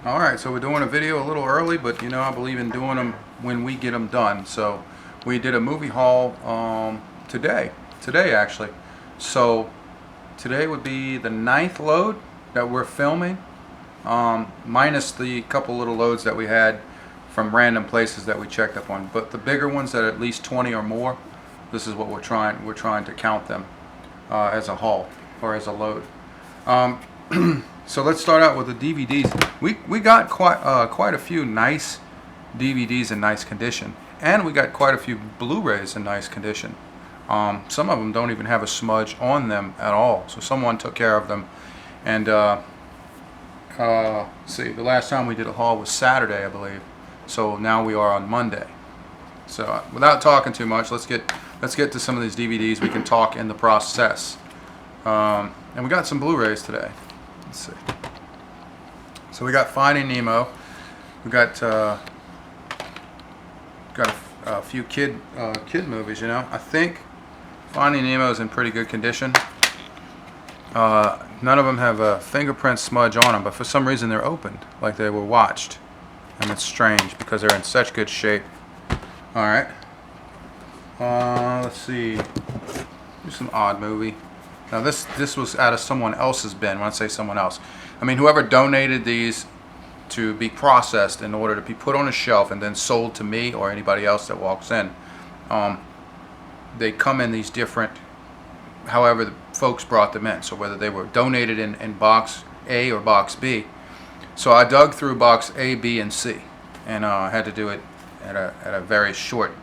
Alright, so we're doing a video a little early, but you know I believe in doing them when we get them done. So we did a movie haul today actually. So today would be the 9th load that we're filming, minus the couple little loads that we had from random places that we checked up on. But the bigger ones that are at least 20 or more, this is what we're trying to count them as a haul or as a load. So let's start out with the DVDs. We got quite a few nice DVDs in nice condition, and we got quite a few Blu-rays in nice condition. Some of them don't even have a smudge on them at all, so someone took care of them. And see, the last time we did a haul was Saturday, I believe. So now we are on Monday. So without talking too much, let's get to some of these DVDs. We can talk in the process. And we got some Blu-rays today. Let's see. So we got Finding Nemo. We got a few kid movies. You know, I think Finding Nemo is in pretty good condition. None of them have a fingerprint smudge on them, but for some reason they're opened, like they were watched, and it's strange because they're in such good shape. All right. Let's see. Do some odd movie. Now this was out of someone else's bin. When I say someone else, I mean whoever donated these to be processed in order to be put on a shelf and then sold to me or anybody else that walks in. They come in these different, however the folks brought them in. So whether they were donated in box A or box B. So I dug through box A, B, and C, and I had to do it on a very short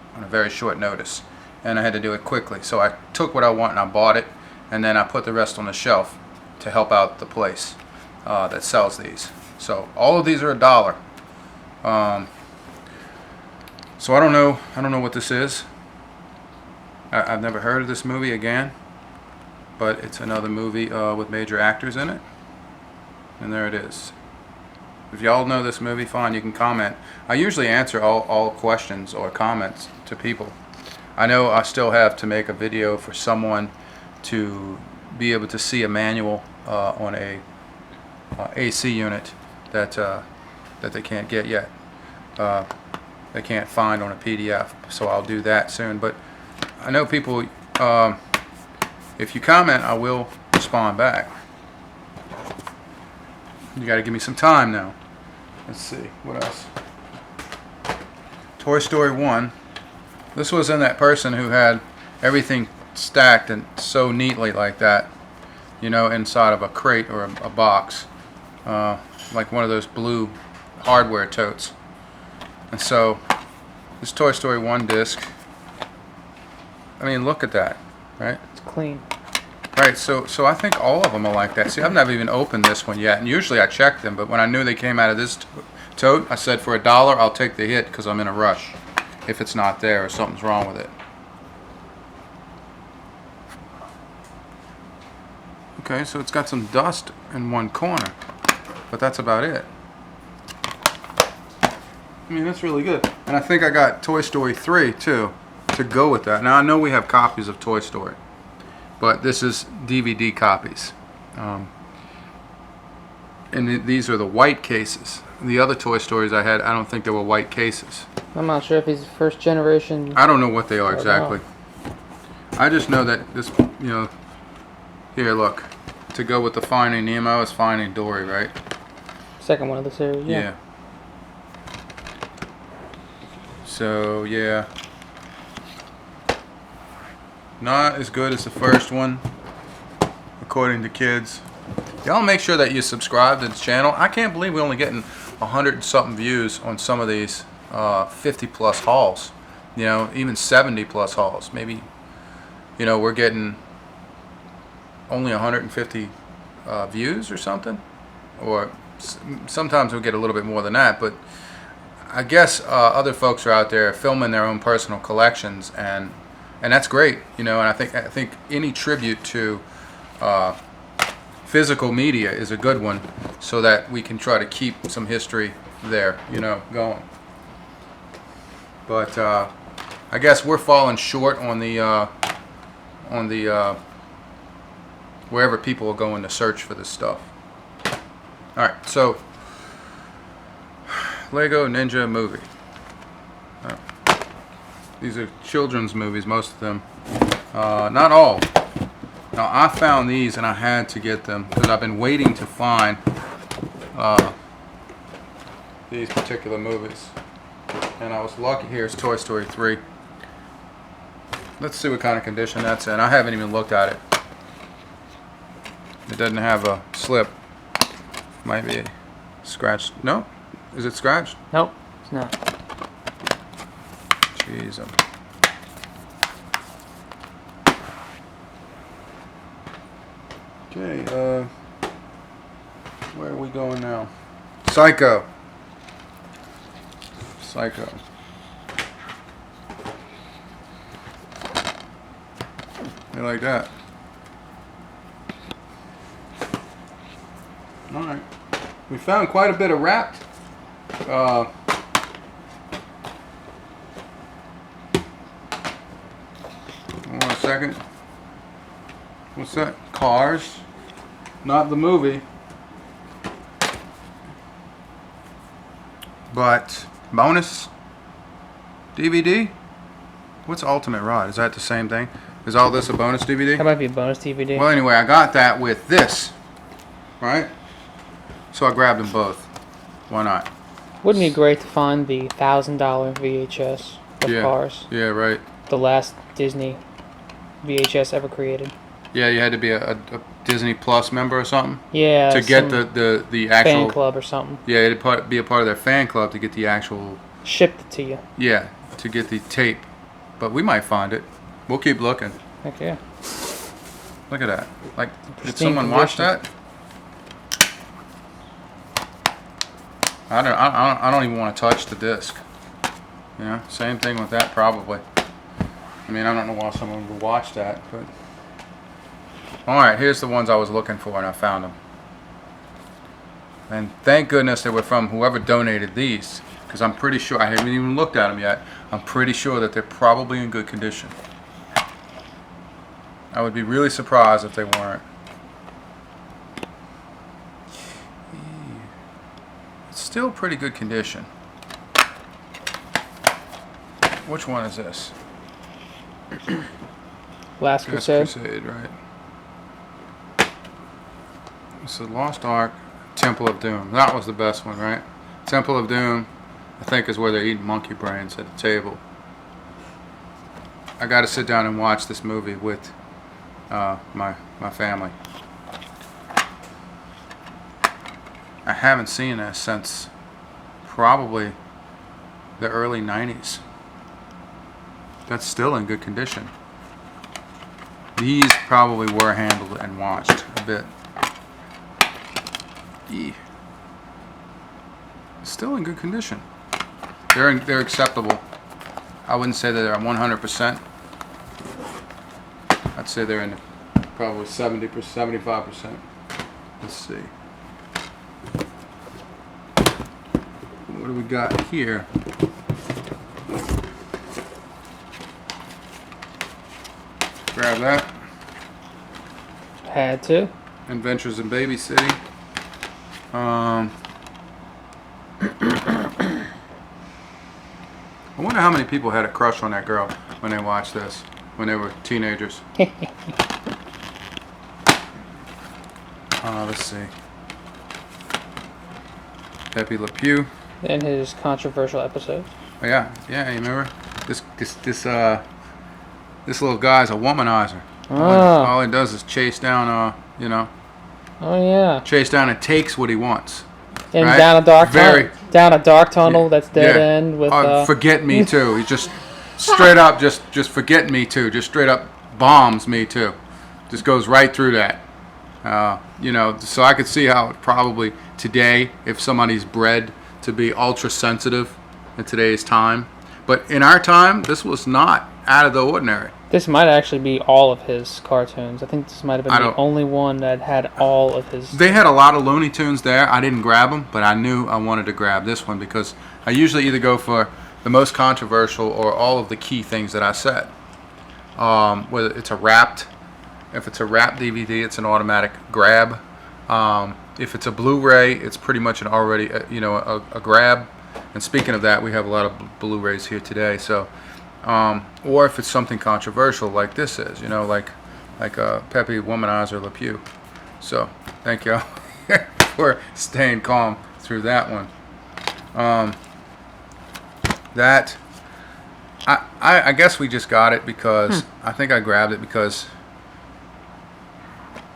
notice, and I had to do it quickly. So I took what I want and I bought it. And then I put the rest on the shelf to help out the place that sells these. So all of these are $1. So I don't know what this is. I've never heard of this movie again, but it's another movie with major actors in it. And there it is. If y'all know this movie, fine, you can comment. I usually answer all questions or comments to people. I know I still have to make a video for someone to be able to see a manual on a AC unit that they can't get yet. They can't find on a PDF, so I'll do that soon. But I know people, if you comment, I will respond back. You got to give me some time now. Let's see, what else? Toy Story 1. This was in that person who had everything stacked and so neatly like that, you know, inside of a crate or a box, like one of those blue hardware totes. And so this Toy Story 1 disc, I mean, look at that, right? It's clean. Right, so I think all of them are like that. See, I've never even opened this one yet, and usually I check them, but when I knew they came out of this tote, I said for $1 I'll take the hit because I'm in a rush if it's not there or something's wrong with it. Okay, so it's got some dust in one corner, but that's about it. I mean, that's really good. And I think I got Toy Story 3 too to go with that. Now I know we have copies of Toy Story, but this is DVD copies. And these are the white cases. The other Toy Stories I had, I don't think they were white cases. I'm not sure if he's first generation. I don't know what they are exactly. I just know that this, you know, here, look. To go with the Finding Nemo is Finding Dory, right? Second one of the series, yeah. So, yeah. Not as good as the first one, according to kids. Y'all make sure that you subscribe to the channel. I can't believe we're only getting 100-something views on some of these 50-plus hauls. You know, even 70-plus hauls. Maybe, you know, we're getting only 150 views or something, or sometimes we'll get a little bit more than that, but I guess other folks are out there filming their own personal collections, and that's great, you know. And I think any tribute to physical media is a good one, so that we can try to keep some history there, you know, going. But I guess we're falling short on the wherever people are going to search for this stuff. Alright, so Lego Ninja movie. These are children's movies, most of them. Not all. Now I found these and I had to get them because I've been waiting to find these particular movies. And I was lucky. Here's Toy Story 3. Let's see what kind of condition that's in. I haven't even looked at it. It doesn't have a slip. Might be scratched. No? Is it scratched? Nope, it's not. Jeez. Okay, where are we going now? Psycho. Psycho. You like that? Alright. We found quite a bit of wrapped. Hold on a second. What's that? Cars. Not the movie. But bonus DVD? What's Ultimate Rod? Is that the same thing? Is all this a bonus DVD? That might be a bonus DVD. Well, anyway, I got that with this. Right? So I grabbed them both. Why not? Wouldn't it be great to find the $1,000 VHS of Cars? Yeah, right. The last Disney VHS ever created. Yeah, you had to be a Disney Plus member or something? Yeah. To get the actual... fan club or something. Yeah, you had to be a part of their fan club to get the actual... Shipped it to you. Yeah, to get the tape. But we might find it. We'll keep looking. Heck yeah. Look at that. Like, did Pristine someone watch condition. that? I don't even want to touch the disc. You know, same thing with that probably. I mean, I don't know why someone would watch that, but... Alright, here's the ones I was looking for and I found them. And thank goodness they were from whoever donated these. Because I'm pretty sure, I haven't even looked at them yet, I'm pretty sure that they're probably in good condition. I would be really surprised if they weren't. It's still pretty good condition. Which one is this? Last Crusade. Crusade, right. It's the Lost Ark, Temple of Doom. That was the best one, right? Temple of Doom, I think, is where they're eating monkey brains at the table. I got to sit down and watch this movie with my family. I haven't seen this since probably the early 90s. That's still in good condition. These probably were handled and watched a bit. Still in good condition. They're acceptable. I wouldn't say that they're 100%. I'd say they're in probably 70%, 75%. Let's see. What do we got here? Grab that. Had to. Adventures in Baby City. I wonder how many people had a crush on that girl when they watched this, when they were teenagers. Let's see. Pepe Le Pew. And his controversial episodes. Oh, yeah, you remember? This little guy's a womanizer. Oh. All he does is chase down, you know. Oh yeah. Chase down and takes what he wants. And right? down a dark tunnel that's dead end with. Forget Me Too. He just straight up just forget Me Too. Just straight up bombs Me Too. Just goes right through that. You know, so I could see how it probably today, if somebody's bred to be ultra sensitive in today's time, but in our time, this was not out of the ordinary. This might actually be all of his cartoons. I think this might have been the only one that had all of his... They had a lot of Looney Tunes there. I didn't grab them, but I knew I wanted to grab this one because I usually either go for the most controversial or all of the key things that I said. Whether it's a wrapped... If it's a wrapped DVD, it's an automatic grab. If it's a Blu Ray, it's pretty much an already, a grab. And speaking of that, we have a lot of Blu-rays here today. So, or if it's something controversial like this is, you know, like Pepe Womanizer Le Pew. So, thank y'all for staying calm through that one. That I guess we just got it because I think I grabbed it because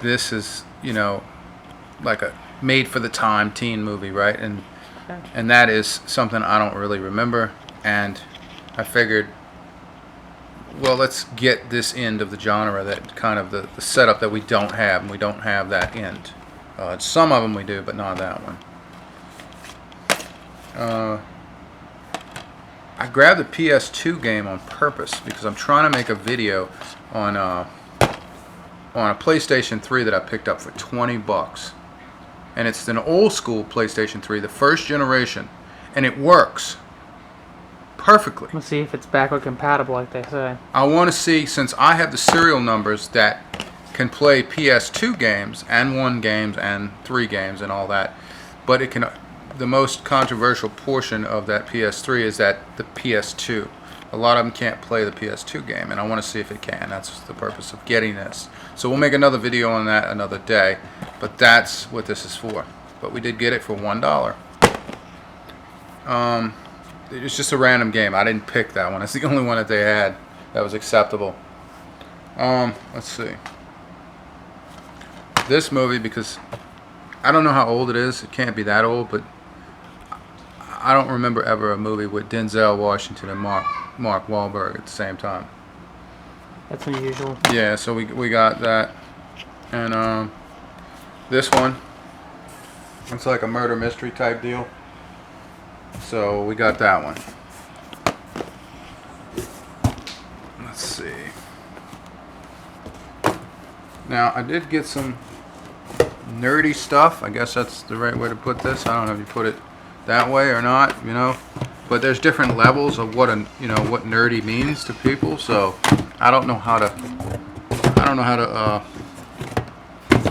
this is, you know, like a made for the time teen movie, right? And that is something I don't really remember, and I figured, well, let's get this end of the genre, that kind of the setup that we don't have, and we don't have that end. Some of them we do, but not that one. I grabbed the PS2 game on purpose because I'm trying to make a video on a PlayStation 3 that I picked up for $20. And it's an old school PlayStation 3, the first generation, and it works perfectly. Let's see if it's backward compatible, like they say. I want to see, since I have the serial numbers that can play PS2 games and 1 games and 3 games and all that, but it can. The most controversial portion of that PS3 is that the PS2. A lot of them can't play the PS2 game, and I want to see if it can. That's the purpose of getting this. So we'll make another video on that another day, but that's what this is for. But we did get it for $1. It's just a random game. I didn't pick that one. It's the only one that they had that was acceptable. Let's see. This movie, because I don't know how old it is. It can't be that old, but I don't remember ever a movie with Denzel Washington and Mark Wahlberg at the same time. That's unusual. Yeah, so we got that. And this one, it's like a murder mystery type deal. So we got that one. Let's see. Now, I did get some nerdy stuff. I guess that's the right way to put this. I don't know if you put it that way or not, you know, but there's different levels of what what nerdy means to people. So I don't know how to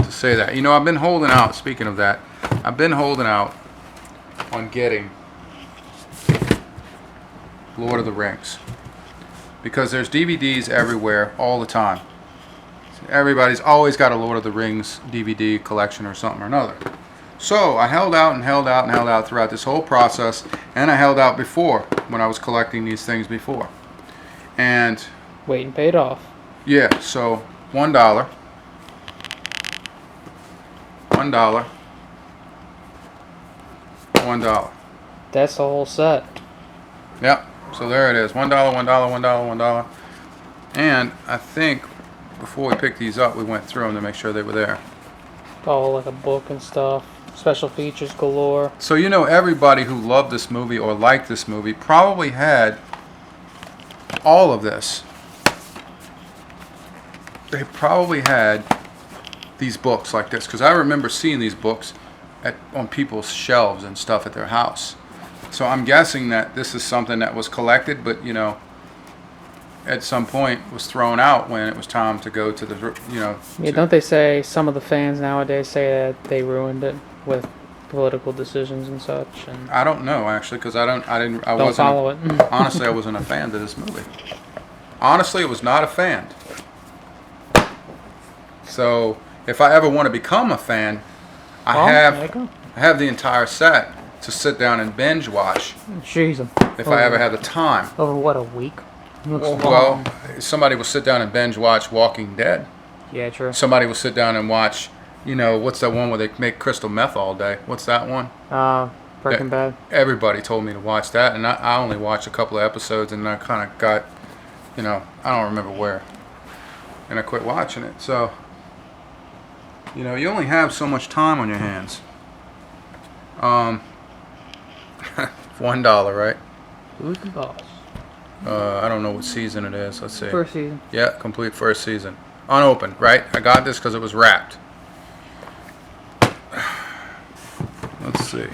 say that. You know, I've been holding out. Speaking of that, I've been holding out on getting Lord of the Rings because there's DVDs everywhere all the time. Everybody's always got a Lord of the Rings DVD collection or something or another. So I held out and held out and held out throughout this whole process, and I held out before when I was collecting these things before. And waiting paid off. Yeah, so $1. $1. $1. That's the whole set. Yep. So there it is. $1, $1, $1, $1. And I think before we picked these up, we went through them to make sure they were there. Oh, like a book and stuff. Special features galore. So you know, everybody who loved this movie or liked this movie probably had all of this. They probably had these books like this, because I remember seeing these books on people's shelves and stuff at their house. So I'm guessing that this is something that was collected, but you know, at some point was thrown out when it was time to go to the, you know. Yeah, don't they say some of the fans nowadays say that they ruined it with political decisions and such? And I don't know actually, because I don't wasn't follow it. honestly, I wasn't a fan of this movie. Honestly, it was not a fan. So if I ever want to become a fan, I have the entire set to sit down and binge watch. Jeez. If I ever had the time. Over what, a week? Well, somebody will sit down and binge watch Walking Dead. Yeah, true. Somebody will sit down and watch, you know, what's that one where they make crystal meth all day? What's that one? Breaking Bad. Everybody told me to watch that, and I only watched a couple of episodes, and I kind of got, you know, I don't remember where, and I quit watching it. So, you know, you only have so much time on your hands. $1, right? Who's the boss? I don't know what season it is. Let's see. First season. Yeah, complete first season. Unopened, right? I got this because it was wrapped. Let's see.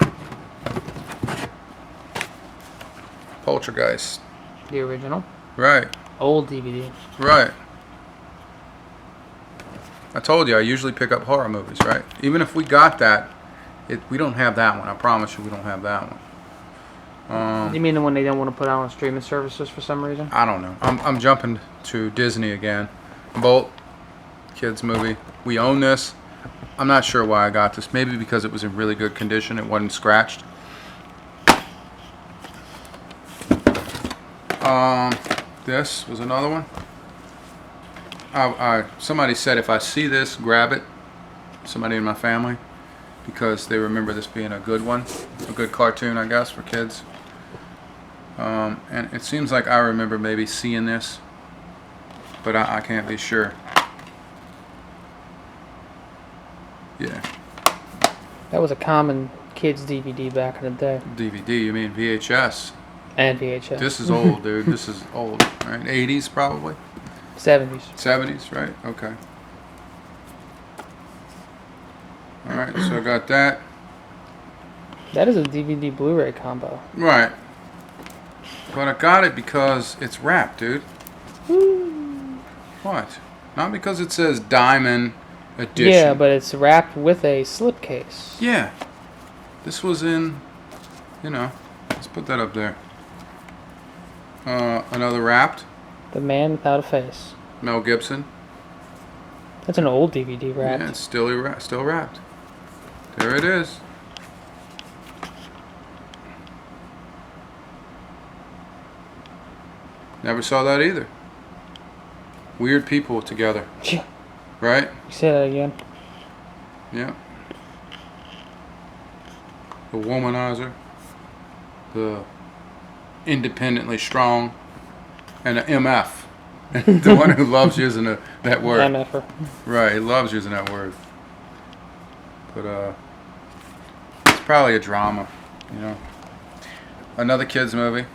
Poltergeist. The original. Right. Old DVD. Right. I told you I usually pick up horror movies, right? Even if we got that, we don't have that one. I promise you we don't have that one. You mean the one they don't want to put out on streaming services for some reason? I don't know. I'm jumping to Disney again. Bolt, kids movie. We own this. I'm not sure why I got this. Maybe because it was in really good condition. It wasn't scratched. This was another one. Somebody said if I see this, grab it. Somebody in my family, because they remember this being a good one, a good cartoon, I guess, for kids. And it seems like I remember maybe seeing this, but I can't be sure. Yeah. That was a common kids DVD back in the day. DVD, you mean VHS? And VHS. This is old, dude. This is old, right? 80s probably? 70s. 70s, right? Okay. Alright, so I got that. That is a DVD Blu Ray combo. Right. But I got it because it's wrapped, dude. Woo. What? Not because it says Diamond Edition. Yeah, but it's wrapped with a slipcase. Yeah. This was in, let's put that up there. Another wrapped. The Man Without a Face. Mel Gibson. That's an old DVD wrapped. Yeah, it's still wrapped. There it is. Never saw that either. Weird people together. Right? Say that again. Yeah. The womanizer. The independently strong. And an MF. The one who loves using that word. MFer. Right, he loves using that word. But, it's probably a drama, Another kids movie.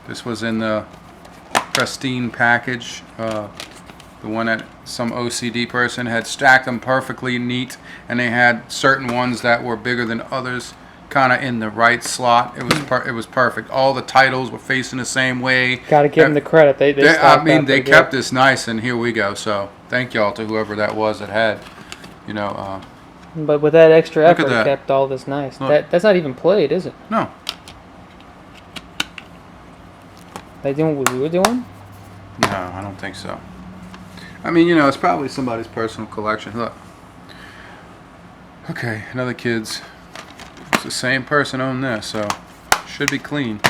This was in the pristine package. The one that some OCD person had stacked them perfectly neat, and they had certain ones that were bigger than others, kind of in the right slot. It was perfect. All the titles were facing the same way. Got to give them the credit. They kept this nice, and here we go. So thank y'all to whoever that was that had, But with that extra Look at effort, that. it kept all this nice. Look. That's not even played, is it? No. They doing what we were doing? No, I don't think so. I mean, it's probably somebody's personal collection. Look. Okay, another kids. It's the same person owned this, so should be clean.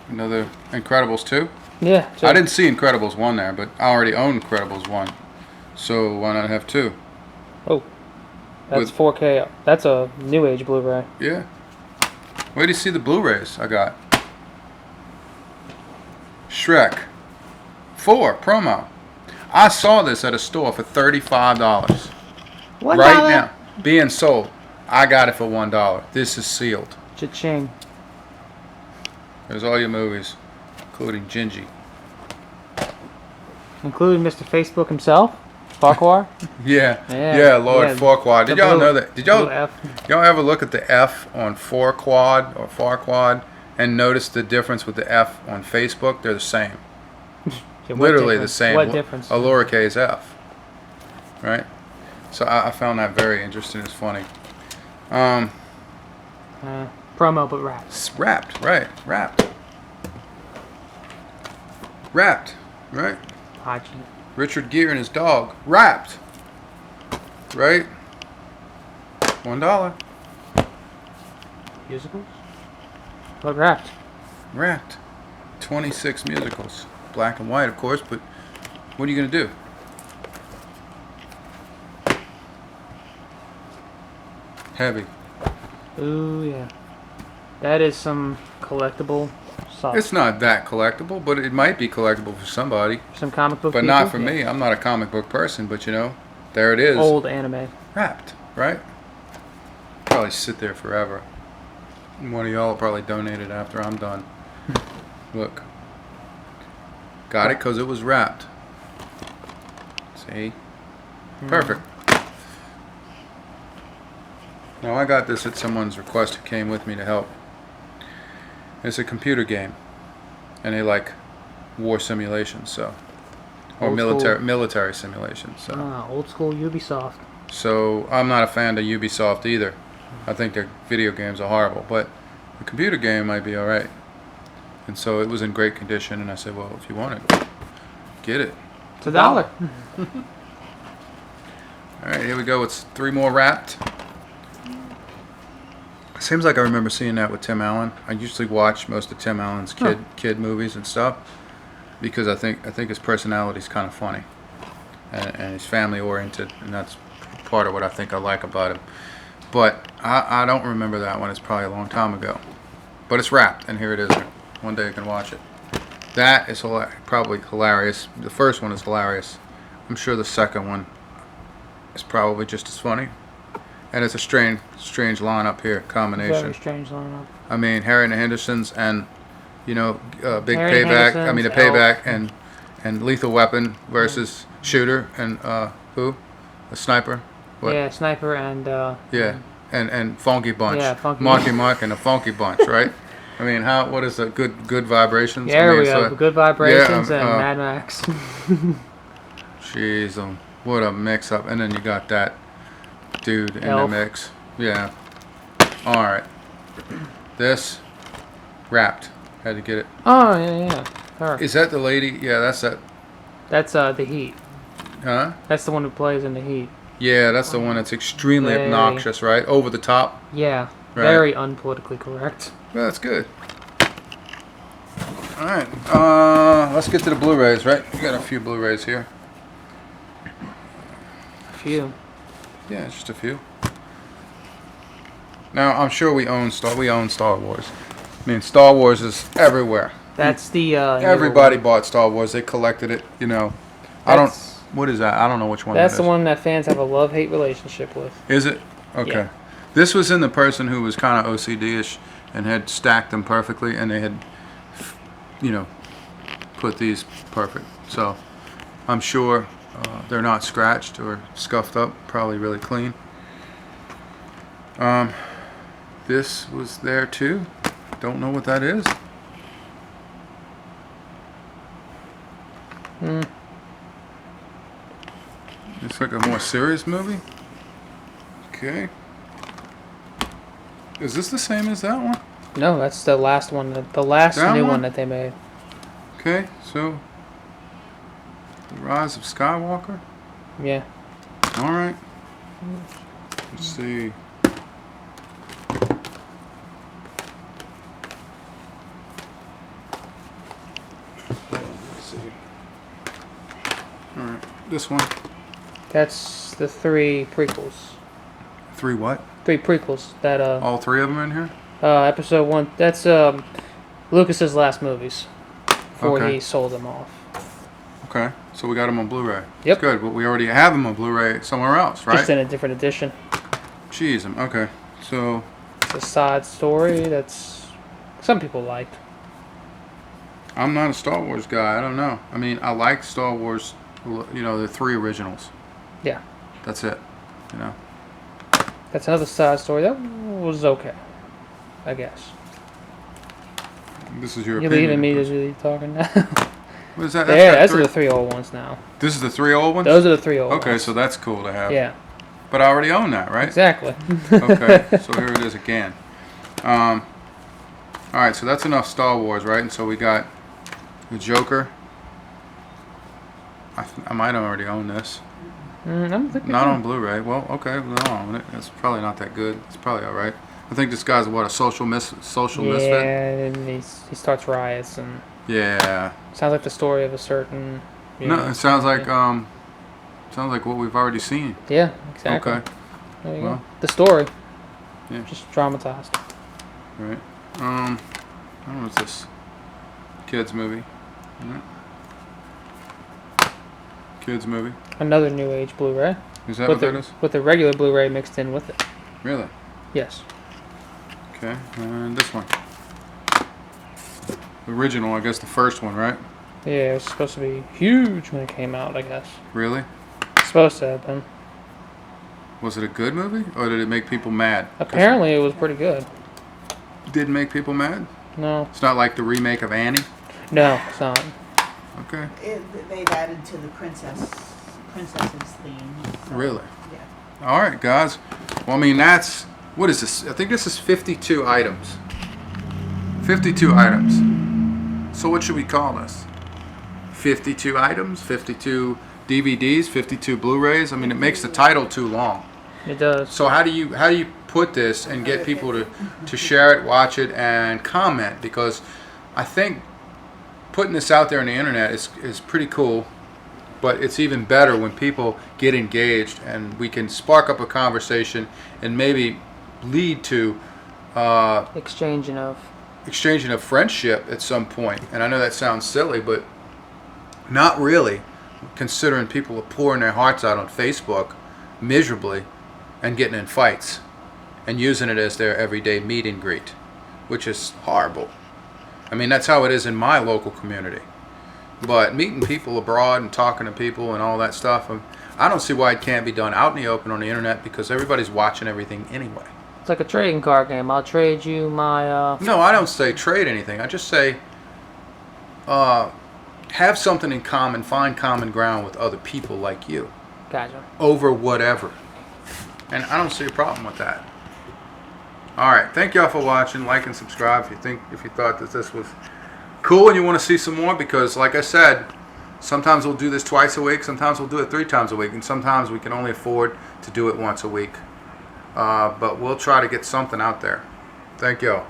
Another Incredibles 2. Yeah. I didn't see Incredibles 1 there, but I already own Incredibles 1. So why not have 2? Oh. That's 4K. That's a new age Blu-ray. Yeah. Where do you see the Blu-rays I got? Shrek 4 promo. I saw this at a store for $35. $1? Right now, being sold. I got it for $1. This is sealed. Cha-ching. There's all your movies, including Gingy. Including Mr. Facebook himself? Farquhar? Yeah, Lord Farquaad. Did y'all know that? Did y'all ever look at the F on Farquaad or Farquaad and notice the difference with the F on Facebook? They're the same. Yeah, Literally the same. What difference? A lowercase f. Right? So I found that very interesting. It's funny. Promo, but wrapped. It's wrapped, right. Wrapped. Wrapped, right? Hachi. Richard Gere and his dog. Wrapped. Right? $1. Musicals? But wrapped. Wrapped. 26 musicals. Black and white, of course, but what are you going to do? Heavy. Ooh, yeah. That is some collectible stuff. It's not that collectible, but it might be collectible for somebody. Some comic book But people? not for me. I'm not a comic book person, but there it is. Old anime. Wrapped, right? Probably sit there forever. And one of y'all will probably donate it after I'm done. Look. Got it because it was wrapped. See? Perfect. Now I got this at someone's request who came with me to help. It's a computer game. And they like war simulations, so. Or Old school. military simulations, so. Old school Ubisoft. So I'm not a fan of Ubisoft either. I think their video games are horrible, but the computer game might be all right. And so it was in great condition, and I said, well, if you want it, get it. It's $1. All right, here we go. It's 3 more wrapped. Seems like I remember seeing that with Tim Allen. I usually watch most of Tim Allen's kid movies and stuff because I think his personality's kind of funny and he's family oriented, and that's part of what I think I like about him. But I don't remember that one. It's probably a long time ago. But it's wrapped, and here it is. One day you can watch it. That is probably hilarious. The first one is hilarious. I'm sure the second one is probably just as funny. And it's a strange lineup here, combination. Very strange lineup. I mean, Harry and the Hendersons and, Big Harry Payback. I mean, the Payback Elf. and Lethal Weapon versus Shooter and who? A Sniper? What? Yeah, Sniper and Yeah, and Funky Bunch. Yeah, Funky Marky Bunch. Mark and the Funky Bunch, right? I mean, what is it? Good Vibrations? Yeah, I mean, we have Good Vibrations and uh, Mad Max. Jeez, what a mix-up. And then you got that dude in Elf. the mix. Yeah. All right. This wrapped. Had to get it. Oh yeah. Her. Is that the lady? Yeah, that's that. That's the Heat. Huh? That's the one who plays in the Heat. Yeah, that's the one that's extremely Very- obnoxious, right? Over the top. Yeah. Right. Very unpolitically correct. Well, that's good. All right. Let's get to the Blu-rays, right? We got a few Blu-rays here. A few. Yeah, just a few. Now, I'm sure we own Star Wars. I mean, Star Wars is everywhere. That's the Everybody bought Star Wars. They collected it, That's- What is that? I don't know which one That's that the is. one that fans have a love-hate relationship with. Is it? Okay. Yeah. This was in the person who was kind of OCD-ish and had stacked them perfectly, and they had, put these perfect. So I'm sure they're not scratched or scuffed up. Probably really clean. This was there too. Don't know what that is. It's like a more serious movie. Okay. Is this the same as that one? No, that's the last one. The last That new one? one that they made. Okay, so The Rise of Skywalker. Yeah. All right. Let's see. Let's see. All right, this one. That's the 3 prequels. 3 what? 3 prequels. That All 3 of them in here? episode 1. That's Lucas's last movies before Okay. he sold them off. Okay, so we got them on Blu-ray. Yep. Good, but we already have them on Blu-ray somewhere else, right? Just in a different edition. Jeez, okay. So, It's a side story that's some people liked. I'm not a Star Wars guy. I don't know. I mean, I like Star Wars, the 3 originals. Yeah. That's it, That's another side story that was okay, I guess. This is your You're opinion. leaving me to really talking now. What is that? Yeah, got those are 3 the 3 old ones now. This is the 3 old ones? Those are the 3 old Okay, ones. so that's cool to have. Yeah, But I already own that, right? exactly. Okay, so here it is again. Alright, so that's enough Star Wars, right? And so we got the Joker. I might already own this. I don't think Not on Blu-ray. Well, okay, we'll own it. It's probably not that good. It's probably alright. I think this guy's what, a social misfit? Yeah, and he starts riots and Yeah. sounds like the story of a certain. No, it sounds like what we've already seen. Yeah, exactly. Okay. There you Well. go. The story. Yeah. Just dramatized. Right. I don't know what's this. Kids movie. Yeah. Kids movie. Another New Age Blu-ray Is that what that the is? with the regular Blu-ray mixed in with it. Really? Yes. Okay. And this one. Original, I guess the first one, right? Yeah, it was supposed to be huge when it came out. I guess. Really? It's supposed to have been. Was it a good movie, or did it make people mad? 'Cause Apparently, it was pretty good. it did make people mad. No, It's not like the remake of Annie. no, it's not. Okay. They've added to the princesses theme. So, Really? Yeah. All right, guys. Well, I mean, that's, what is this? I think this is 52 items. 52 items. So what should we call this? 52 items, 52 DVDs, 52 Blu-rays. I mean, it makes the title too long. It does. So how do you put this and get people to share it, watch it, and comment? Because I think putting this out there on the internet is pretty cool, but it's even better when people get engaged and we can spark up a conversation and maybe lead to Exchanging of. friendship at some point. And I know that sounds silly, but not really, considering people are pouring their hearts out on Facebook miserably and getting in fights and using it as their everyday meet and greet, which is horrible. I mean, that's how it is in my local community. But meeting people abroad and talking to people and all that stuff, I don't see why it can't be done out in the open on the internet, because everybody's watching everything anyway. It's like a trading card game. I'll trade you my. No, I don't say trade anything. I just say have something in common, find common ground with other people like you. Gotcha. Over whatever. And I don't see a problem with that. Alright, thank y'all for watching. Like and subscribe if you thought that this was cool and you want to see some more, because like I said, sometimes we'll do this twice a week, sometimes we'll do it 3 times a week, and sometimes we can only afford to do it once a week. But we'll try to get something out there. Thank y'all.